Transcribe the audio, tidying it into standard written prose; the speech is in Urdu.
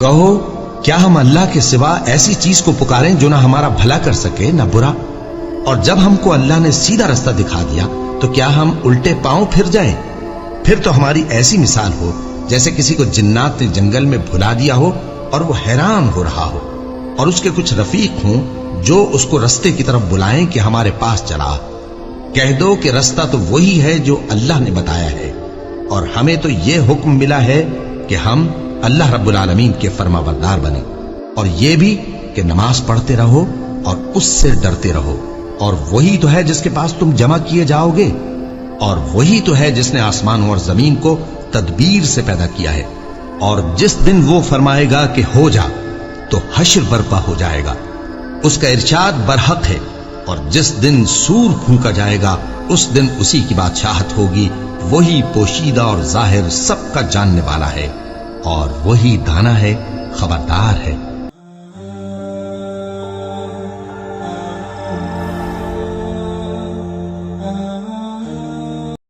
کہو کیا ہم اللہ کے سوا ایسی چیز کو پکاریں جو نہ ہمارا بھلا کر سکے نہ برا؟ اور جب ہم کو اللہ نے سیدھا رستہ دکھا دیا تو کیا ہم الٹے پاؤں پھر جائیں؟ پھر تو ہماری ایسی مثال ہو جیسے کسی کو جنات نے جنگل میں بھلا دیا ہو اور وہ حیران ہو رہا ہو، اور اس کے کچھ رفیق ہوں جو اس کو رستے کی طرف بلائیں کہ ہمارے پاس چلا۔ کہہ دو کہ رستہ تو وہی ہے جو اللہ نے بتایا ہے، اور ہمیں تو یہ حکم ملا ہے کہ ہم اللہ رب العالمین کے فرما بردار بنے، اور یہ بھی کہ نماز پڑھتے رہو اور اس سے ڈرتے رہو، اور وہی تو ہے جس کے پاس تم جمع کیے جاؤ گے، اور وہی تو ہے جس نے آسمانوں اور زمین کو تدبیر سے پیدا کیا ہے، اور جس دن وہ فرمائے گا کہ ہو جا تو حشر برپا ہو جائے گا، اس کا ارشاد برحق ہے، اور جس دن سور پھونکا جائے گا اس دن اسی کی بادشاہت ہوگی، وہی پوشیدہ اور ظاہر سب کا جاننے والا ہے، اور وہی دانا ہے، خبردار ہے۔